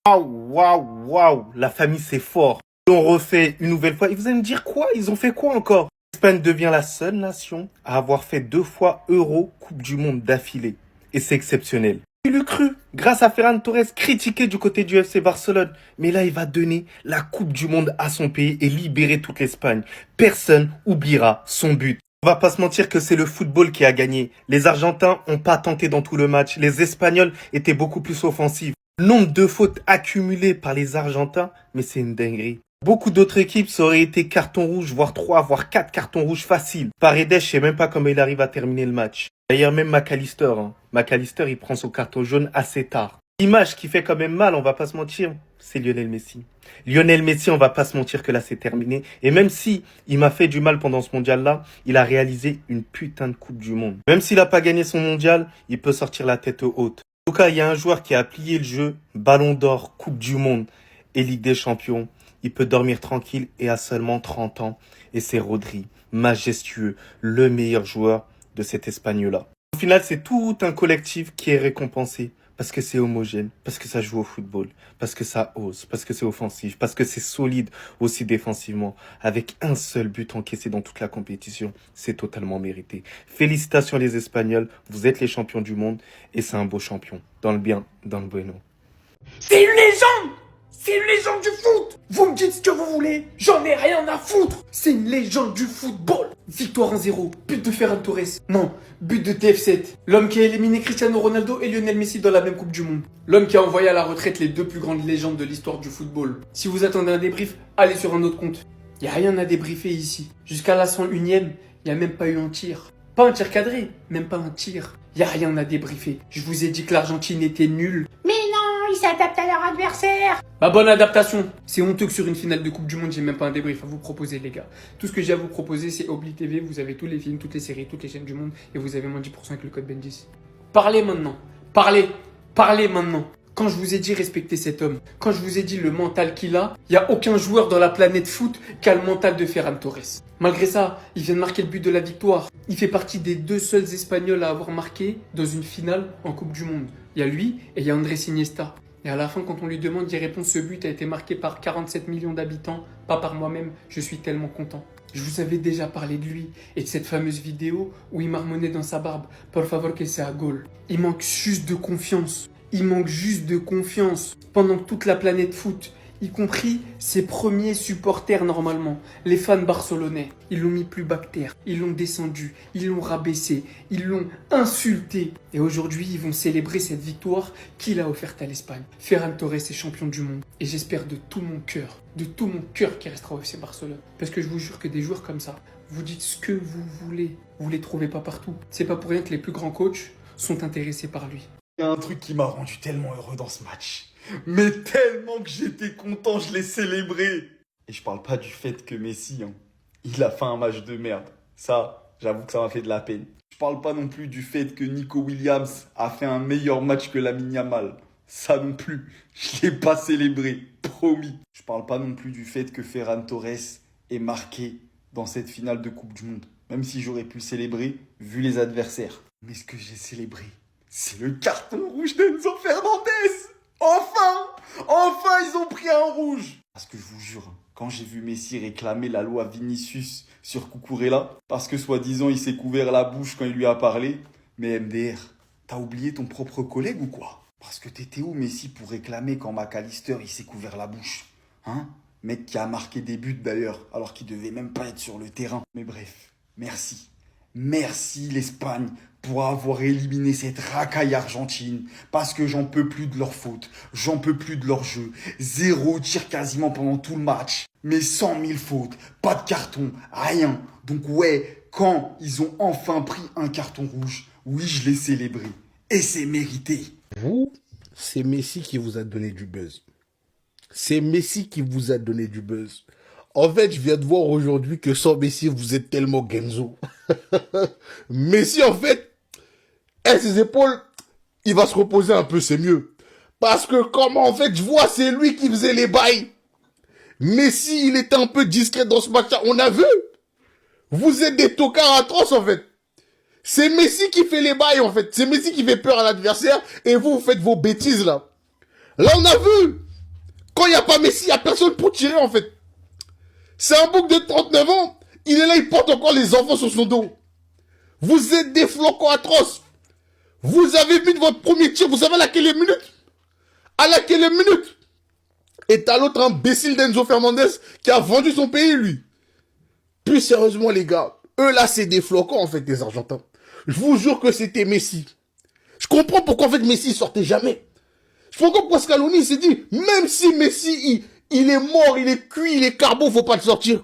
Waouh, waouh, waouh, la famille c'est fort. Ils l'ont refait une nouvelle fois. Et vous allez me dire quoi? Ils ont fait quoi encore? L'Espagne devient la seule nation à avoir fait 2 fois Euro Coupe du Monde d'affilée. Et c'est exceptionnel. Il le cru, grâce à Ferran Torres, critiqué du côté du FC Barcelone. Mais là, il va donner la Coupe du Monde à son pays et libérer toute l'Espagne. Personne oubliera son but. On va pas se mentir que c'est le football qui a gagné. Les Argentins ont pas tenté dans tout le match. Les Espagnols étaient beaucoup plus offensifs. Nombre de fautes accumulées par les Argentins, mais c'est une dinguerie. Beaucoup d'autres équipes, ça aurait été carton rouge, voire 3, voire 4 cartons rouges faciles. Paredes, je sais même pas comment il arrive à terminer le match. D'ailleurs, même McAllister, McAllister, il prend son carton jaune assez tard. L'image qui fait quand même mal, on va pas se mentir, c'est Lionel Messi. Lionel Messi, on va pas se mentir que là c'est terminé. Et même si il m'a fait du mal pendant ce mondial-là, il a réalisé une putain de Coupe du Monde. Même s'il a pas gagné son mondial, il peut sortir la tête haute. En tout cas, il y a un joueur qui a plié le jeu, Ballon d'Or, Coupe du Monde et Ligue des Champions. Il peut dormir tranquille et a seulement 30 ans. Et c'est Rodri, majestueux, le meilleur joueur de cet Espagnol-là. Au final, c'est tout un collectif qui est récompensé. Parce que c'est homogène, parce que ça joue au football, parce que ça ose, parce que c'est offensif, parce que c'est solide aussi défensivement. Avec un seul but encaissé dans toute la compétition, c'est totalement mérité. Félicitations les Espagnols, vous êtes les champions du monde et c'est un beau champion. Dans le bien, dans le bueno. C'est une légende! C'est une légende du foot! Vous me dites ce que vous voulez, j'en ai rien à foutre! C'est une légende du football! Victoire 1-0, but de Ferran Torres. Non, but de TF7. L'homme qui a éliminé Cristiano Ronaldo et Lionel Messi dans la même Coupe du Monde. L'homme qui a envoyé à la retraite les 2 plus grandes légendes de l'histoire du football. Si vous attendez un débrief, allez sur un autre compte. Y a rien à débriefer ici. Jusqu'à la 101ème, y a même pas eu un tir. Pas un tir cadré, même pas un tir. Y a rien à débriefer. Je vous ai dit que l'Argentine était nulle. Mais non, ils s'adaptent à leur adversaire. Bah bonne adaptation. C'est honteux que sur une finale de Coupe du Monde, j'ai même pas un débrief à vous proposer les gars. Tout ce que j'ai à vous proposer c'est Obli TV, vous avez tous les films, toutes les séries, toutes les chaînes du monde et vous avez moins 10% avec le code BEN10. Parlez maintenant. Parlez maintenant. Quand je vous ai dit respecter cet homme, quand je vous ai dit le mental qu'il a, il n'y a aucun joueur dans la planète foot qui a le mental de Ferran Torres. Malgré ça, il vient de marquer le but de la victoire. Il fait partie des 2 seuls Espagnols à avoir marqué dans une finale en Coupe du Monde. Il y a lui et il y a Andrés Iniesta. Et à la fin, quand on lui demande, il répond ce but a été marqué par 47 millions d'habitants, pas par moi-même, je suis tellement content. Je vous avais déjà parlé de lui et de cette fameuse vidéo où il marmonnait dans sa barbe. Por favor que sea gol. Il manque juste de confiance. Il manque juste de confiance. Pendant que toute la planète foot, y compris ses premiers supporters normalement, les fans barcelonais, ils l'ont mis plus bas que terre, ils l'ont descendu, ils l'ont rabaissé, ils l'ont insulté. Et aujourd'hui, ils vont célébrer cette victoire qu'il a offerte à l'Espagne. Ferran Torres est champion du monde. Et j'espère de tout mon cœur qu'il restera au FC Barcelone. Parce que je vous jure que des joueurs comme ça, vous dites ce que vous voulez, vous les trouvez pas partout. C'est pas pour rien que les plus grands coachs sont intéressés par lui. Il y a un truc qui m'a rendu tellement heureux dans ce match. Mais tellement que j'étais content, je l'ai célébré. Et je parle pas du fait que Messi, il a fait un match de merde. Ça, j'avoue que ça m'a fait de la peine. Je parle pas non plus du fait que Nico Williams a fait un meilleur match que Lamine Yamal. Ça non plus, je l'ai pas célébré, promis. Je parle pas non plus du fait que Ferran Torres est marqué dans cette finale de Coupe du Monde. Même si j'aurais pu le célébrer, vu les adversaires. Mais ce que j'ai célébré, c'est le carton rouge d'Enzo Fernandez. Enfin, ils ont pris un rouge. Parce que je vous jure, quand j'ai vu Messi réclamer la loi Vinicius sur Cucurella, parce que soi-disant il s'est couvert la bouche quand il lui a parlé, mais MDR, t'as oublié ton propre collègue ou quoi? Parce que t'étais où Messi pour réclamer quand McAllister il s'est couvert la bouche? Hein? Mec qui a marqué des buts d'ailleurs, alors qu'il devait même pas être sur le terrain. Mais bref, merci. Merci l'Espagne pour avoir éliminé cette racaille argentine. Parce que j'en peux plus de leur faute. J'en peux plus de leur jeu. 0 tir quasiment pendant tout le match. Mais 100 000 fautes. Pas de carton. Rien. Donc ouais, quand ils ont enfin pris un carton rouge, oui, je l'ai célébré. Et c'est mérité. Vous, c'est Messi qui vous a donné du buzz. C'est Messi qui vous a donné du buzz. En fait, je viens de voir aujourd'hui que sans Messi, vous êtes tellement Genzo. Messi, en fait, ses épaules, il va se reposer un peu, c'est mieux. Parce que comme en fait, je vois, c'est lui qui faisait les bails. Messi, il était un peu discret dans ce match-là. On a vu. Vous êtes des tocards atroces, en fait. C'est Messi qui fait les bails, en fait. C'est Messi qui fait peur à l'adversaire. Et vous faites vos bêtises, là. Là, on a vu. Quand il n'y a pas Messi, il n'y a personne pour tirer, en fait. C'est un bouc de 39 ans. Il est là, il porte encore les enfants sur son dos. Vous êtes des flocons atroces. Vous avez mis votre premier tir, vous savez à laquelle minute? À laquelle minute? Et t'as l'autre imbécile d'Enzo Fernandez qui a vendu son pays, lui. Plus sérieusement, les gars, eux là, c'est des flocons, en fait, des Argentins. Je vous jure que c'était Messi. Je comprends pourquoi, en fait, Messi sortait jamais. Je comprends pourquoi Scaloni s'est dit, même si Messi, il est mort, il est cuit, il est carbo, faut pas le sortir.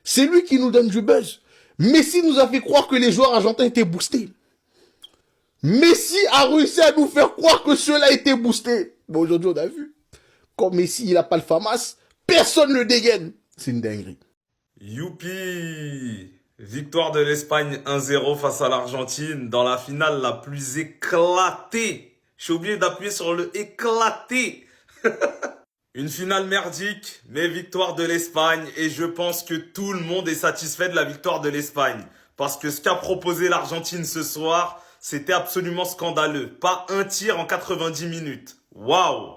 C'est lui qui nous donne du buzz. Messi nous a fait croire que les joueurs argentins étaient boostés. Messi a réussi à nous faire croire que ceux-là étaient boostés. Bon, aujourd'hui, on a vu. Quand Messi, il a pas le FAMAS, personne ne le dégaine. C'est une dinguerie. Youpi! Victoire de l'Espagne 1-0 face à l'Argentine dans la finale la plus éclatée. J'ai oublié d'appuyer sur le éclaté. Une finale merdique, mais victoire de l'Espagne. Et je pense que tout le monde est satisfait de la victoire de l'Espagne. Parce que ce qu'a proposé l'Argentine ce soir, c'était absolument scandaleux. Pas un tir en 90 minutes. Waouh!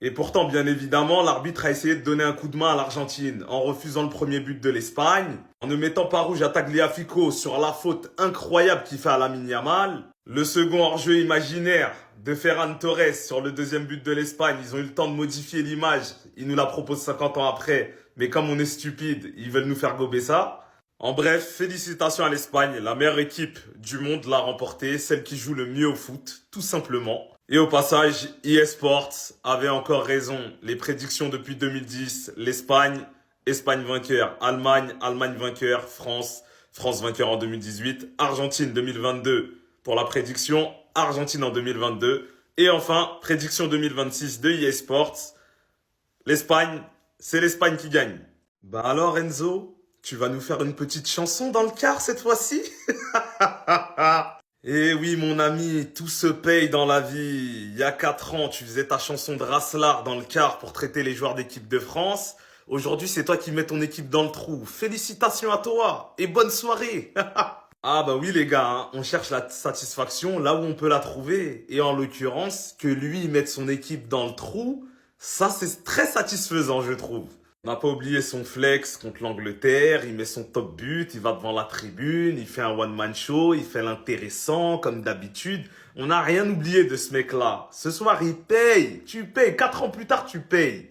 Et pourtant, bien évidemment, l'arbitre a essayé de donner un coup de main à l'Argentine en refusant le premier but de l'Espagne, en ne mettant pas rouge à Tagliafico sur la faute incroyable qu'il fait à Lamine Yamal. Le second hors-jeu imaginaire de Ferran Torres sur le deuxième but de l'Espagne, ils ont eu le temps de modifier l'image. Ils nous la proposent 50 ans après, mais comme on est stupide, ils veulent nous faire gober ça. En bref, félicitations à l'Espagne, la meilleure équipe du monde l'a remporté, celle qui joue le mieux au foot, tout simplement. Et au passage, eSports avait encore raison. Les prédictions depuis 2010, l'Espagne, Espagne vainqueur, Allemagne, Allemagne vainqueur, France, France vainqueur en 2018, Argentine 2022 pour la prédiction, Argentine en 2022. Et enfin, prédiction 2026 de eSports, l'Espagne, c'est l'Espagne qui gagne. Bah alors Enzo, tu vas nous faire une petite chanson dans le car cette fois-ci? Eh oui, mon ami, tout se paye dans la vie. Il y a 4 ans, tu faisais ta chanson de Raslar dans le car pour traiter les joueurs d'équipe de France. Aujourd'hui, c'est toi qui mets ton équipe dans le trou. Félicitations à toi et bonne soirée. Ah bah oui les gars, hein, on cherche la satisfaction là où on peut la trouver. Et en l'occurrence, que lui mette son équipe dans le trou, ça c'est très satisfaisant je trouve. On n'a pas oublié son flex contre l'Angleterre, il met son top but, il va devant la tribune, il fait un one-man show, il fait l'intéressant comme d'habitude. On n'a rien oublié de ce mec-là. Ce soir, il paye, tu payes, 4 ans plus tard, tu payes.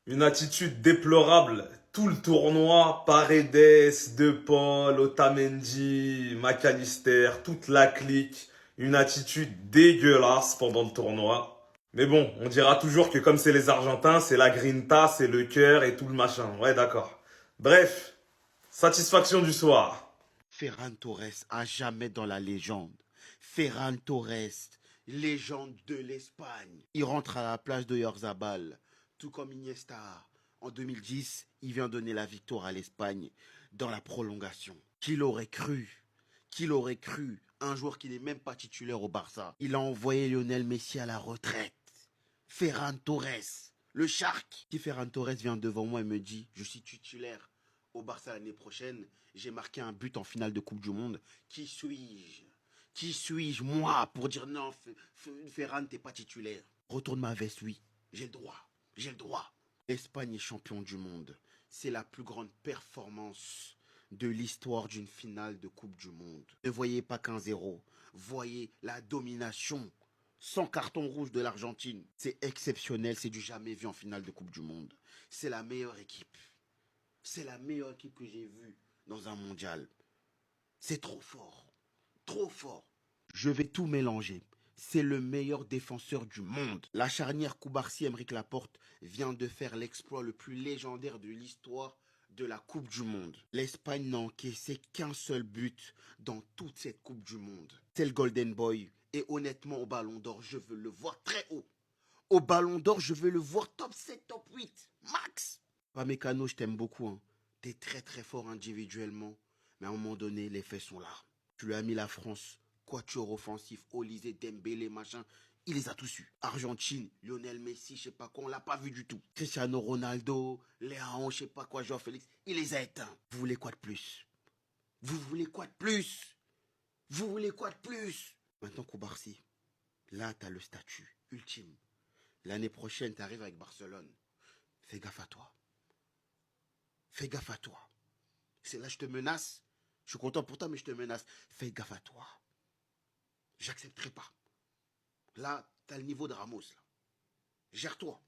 Une attitude déplorable, tout le tournoi, Paredes, De Paul, Otamendi, McAllister, toute la clique. Une attitude dégueulasse pendant le tournoi. Mais bon, on dira toujours que comme c'est les Argentins, c'est la grinta, c'est le cœur et tout le machin. Ouais, d'accord. Bref, satisfaction du soir. Ferran Torres, à jamais dans la légende. Ferran Torres, légende de l'Espagne. Il rentre à la place de Oyarzabal, tout comme Iniesta. En 2010, il vient donner la victoire à l'Espagne dans la prolongation. Qui l'aurait cru? Qui l'aurait cru? Un joueur qui n'est même pas titulaire au Barça. Il a envoyé Lionel Messi à la retraite. Ferran Torres, le Shark. Si Ferran Torres vient devant moi et me dit « Je suis titulaire au Barça l'année prochaine, j'ai marqué un but en finale de Coupe du Monde. Qui suis-je? Qui suis-je, moi, pour dire non, Ferran, t'es pas titulaire? Retourne ma veste, oui. J'ai le droit. J'ai le droit. » L'Espagne est champion du monde. C'est la plus grande performance de l'histoire d'une finale de Coupe du Monde. Ne voyez pas qu'un 0. Voyez la domination sans carton rouge de l'Argentine. C'est exceptionnel, c'est du jamais vu en finale de Coupe du Monde. C'est la meilleure équipe. C'est la meilleure équipe que j'ai vue dans un mondial. C'est trop fort. Trop fort. Je vais tout mélanger. C'est le meilleur défenseur du monde. La charnière Cubarsí-Aymeric Laporte vient de faire l'exploit le plus légendaire de l'histoire de la Coupe du Monde. L'Espagne n'a encaissé qu'un seul but dans toute cette Coupe du Monde. C'est le Golden Boy. Et honnêtement, au Ballon d'Or, je veux le voir très haut. Au Ballon d'Or, je veux le voir top 7, top 8, max. Pamecano, je t'aime beaucoup. Hein. T'es très très fort individuellement. Mais à un moment donné, les faits sont là. Tu lui as mis la France. Quatuor offensif, Olysée, Dembélé, machin. Il les a tous eus. Argentine, Lionel Messi, je sais pas quoi, on l'a pas vu du tout. Cristiano Ronaldo, Léon, je sais pas quoi, Jean-Félix, il les a éteints. Vous voulez quoi de plus? Vous voulez quoi de plus? Vous voulez quoi de plus? Maintenant, Cubarsí, là, t'as le statut ultime. L'année prochaine, t'arrives avec Barcelone. Fais gaffe à toi. Fais gaffe à toi. C'est là, je te menace. Je suis content pour toi, mais je te menace. Fais gaffe à toi. J'accepterai pas. Là, t'as le niveau de Ramos. Là. Gère-toi.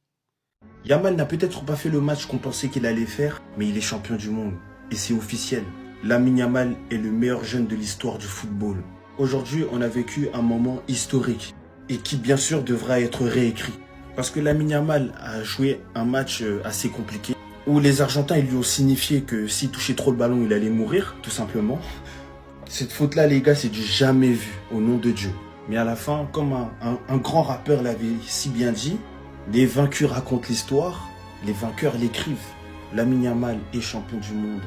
Yamal n'a peut-être pas fait le match qu'on pensait qu'il allait faire, mais il est champion du monde. Et c'est officiel. Lamine Yamal est le meilleur jeune de l'histoire du football. Aujourd'hui, on a vécu un moment historique et qui, bien sûr, devra être réécrit. Parce que Lamine Yamal a joué un match assez compliqué où les Argentins ils lui ont signifié que s'il touchait trop le ballon, il allait mourir, tout simplement. Cette faute-là, les gars, c'est du jamais vu, au nom de Dieu. Mais à la fin, comme un grand rappeur l'avait si bien dit, les vaincus racontent l'histoire, les vainqueurs l'écrivent. Lamine Yamal est champion du monde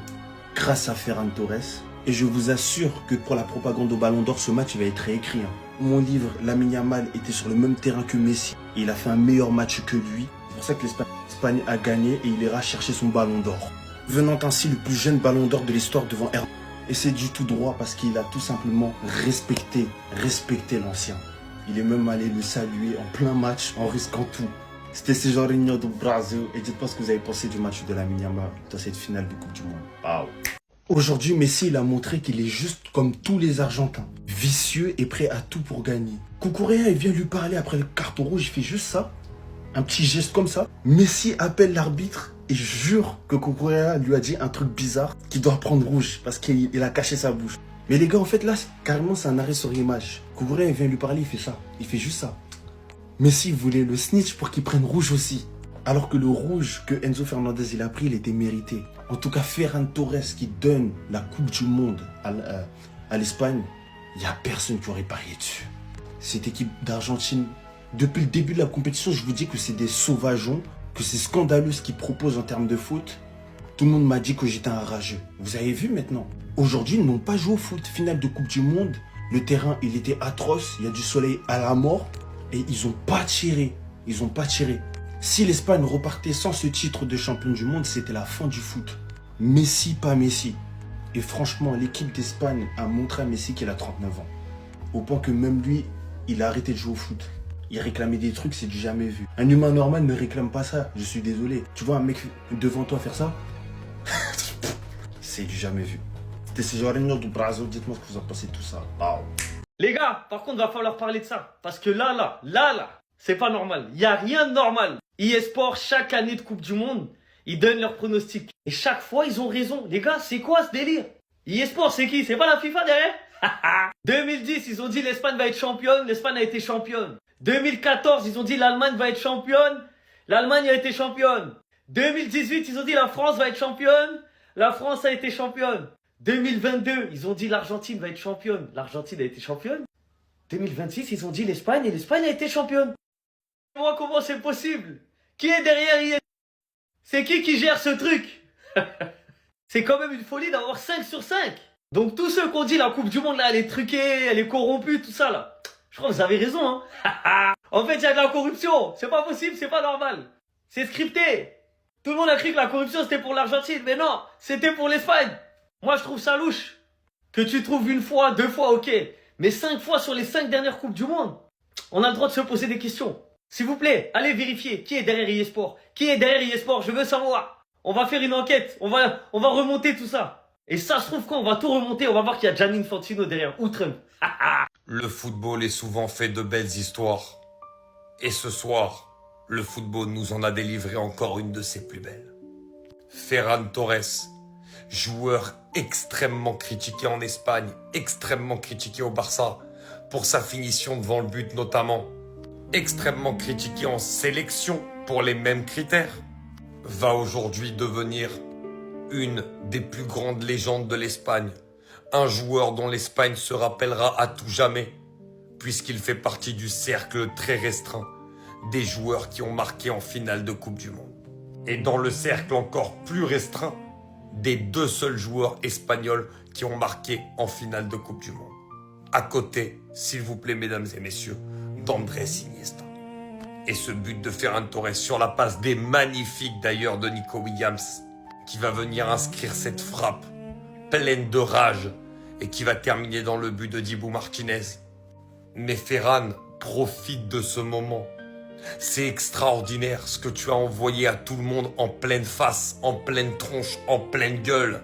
grâce à Ferran Torres. Et je vous assure que pour la propagande au Ballon d'Or, ce match va être réécrit. Mon livre, Lamine Yamal était sur le même terrain que Messi. Et il a fait un meilleur match que lui. C'est pour ça que l'Espagne a gagné et il ira chercher son Ballon d'Or. Venant ainsi le plus jeune Ballon d'Or de l'histoire devant Hervé. Et c'est du tout droit parce qu'il a tout simplement respecté l'ancien. Il est même allé le saluer en plein match en risquant tout. C'était Cesarinho do Brasil. Et dites-moi ce que vous avez pensé du match de Lamine Yamal dans cette finale de Coupe du Monde. Wow. Aujourd'hui, Messi il a montré qu'il est juste comme tous les Argentins. Vicieux et prêt à tout pour gagner. Cucurella, il vient lui parler après le carton rouge, il fait juste ça. Un petit geste comme ça. Messi appelle l'arbitre et jure que Cucurella lui a dit un truc bizarre qu'il doit prendre rouge parce qu'il a caché sa bouche. Mais les gars, en fait, là, carrément, c'est un arrêt sur image. Cucurella, il vient lui parler, il fait ça. Il fait juste ça. Messi voulait le snitch pour qu'il prenne rouge aussi. Alors que le rouge que Enzo Fernandez il a pris, il était mérité. En tout cas, Ferran Torres qui donne la Coupe du Monde à l'Espagne, il n'y a personne qui aurait parié dessus. Cette équipe d'Argentine, depuis le début de la compétition, je vous dis que c'est des sauvageons, que c'est scandaleux ce qu'ils proposent en termes de foot. Tout le monde m'a dit que j'étais un rageux. Vous avez vu maintenant. Aujourd'hui, ils n'ont pas joué au foot. Finale de Coupe du Monde, le terrain, il était atroce. Il y a du soleil à la mort. Et ils n'ont pas tiré. Ils n'ont pas tiré. Si l'Espagne repartait sans ce titre de champion du monde, c'était la fin du foot. Messi, pas Messi. Et franchement, l'équipe d'Espagne a montré à Messi qu'il a 39 ans. Au point que même lui, il a arrêté de jouer au foot. Il réclamait des trucs, c'est du jamais vu. Un humain normal ne réclame pas ça, je suis désolé. Tu vois un mec devant toi faire ça? C'est du jamais vu. C'était Cesarinho do Brasil, dites-moi ce que vous en pensez de tout ça. Wow. Les gars, par contre, va falloir parler de ça. Parce que là, c'est pas normal. Il n'y a rien de normal. eSport, chaque année de Coupe du Monde, ils donnent leurs pronostics. Et chaque fois, ils ont raison. Les gars, c'est quoi ce délire? eSport, c'est qui? C'est pas la FIFA derrière? 2010, ils ont dit l'Espagne va être championne. L'Espagne a été championne. 2014, ils ont dit l'Allemagne va être championne. L'Allemagne a été championne. 2018, ils ont dit la France va être championne. La France a été championne. 2022, ils ont dit l'Argentine va être championne. L'Argentine a été championne. 2026, ils ont dit l'Espagne et l'Espagne a été championne. Moi, comment c'est possible? Qui est derrière ESPN? C'est qui gère ce truc? C'est quand même une folie d'avoir 5 sur 5. Donc tous ceux qui ont dit la Coupe du Monde là, elle est truquée, elle est corrompue, tout ça là. Je crois que vous avez raison, hein. En fait, il y a de la corruption. C'est pas possible, c'est pas normal. C'est scripté. Tout le monde a cru que la corruption c'était pour l'Argentine, mais non, c'était pour l'Espagne. Moi, je trouve ça louche. Que tu trouves une fois, 2 fois, ok. Mais 5 fois sur les 5 dernières Coupes du Monde. On a le droit de se poser des questions. S'il vous plaît, allez vérifier qui est derrière eSport. Qui est derrière eSport? Je veux savoir. On va faire une enquête. On va remonter tout ça. Et ça se trouve quand on va tout remonter, on va voir qu'il y a Gianni Infantino derrière. Ou Trump. Le football est souvent fait de belles histoires. Et ce soir, le football nous en a délivré encore une de ses plus belles. Ferran Torres, joueur extrêmement critiqué en Espagne, extrêmement critiqué au Barça, pour sa finition devant le but notamment, extrêmement critiqué en sélection pour les mêmes critères, va aujourd'hui devenir une des plus grandes légendes de l'Espagne, un joueur dont l'Espagne se rappellera à tout jamais, puisqu'il fait partie du cercle très restreint des joueurs qui ont marqué en finale de Coupe du Monde. Et dans le cercle encore plus restreint, des 2 seuls joueurs espagnols qui ont marqué en finale de Coupe du Monde. À côté, s'il vous plaît, mesdames et messieurs, d'Andrés Iniesta. Et ce but de Ferran Torres sur la passe des magnifiques d'ailleurs de Nico Williams, qui va venir inscrire cette frappe pleine de rage et qui va terminer dans le but de Dibu Martinez. Mais Ferran profite de ce moment C'est extraordinaire ce que tu as envoyé à tout le monde en pleine face, en pleine tronche, en pleine gueule.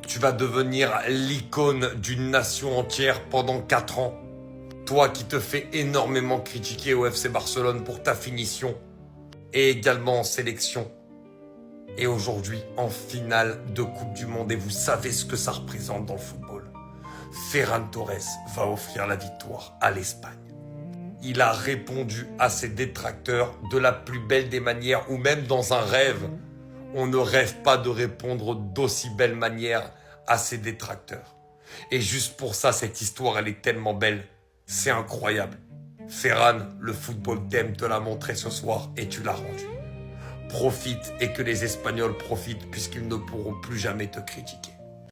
Tu vas devenir l'icône d'une nation entière pendant 4 ans. Toi qui te fais énormément critiquer au FC Barcelone pour ta finition et également en sélection. Et aujourd'hui en finale de Coupe du Monde, et vous savez ce que ça représente dans le football. Ferran Torres va offrir la victoire à l'Espagne. Il a répondu à ses détracteurs de la plus belle des manières, ou même dans un rêve. On ne rêve pas de répondre d'aussi belle manière à ses détracteurs. Et juste pour ça, cette histoire, elle est tellement belle. C'est incroyable. Ferran, le football t'aime, te l'a montré ce soir et tu l'as rendu. Profite et que les Espagnols profitent puisqu'ils ne pourront plus jamais te critiquer.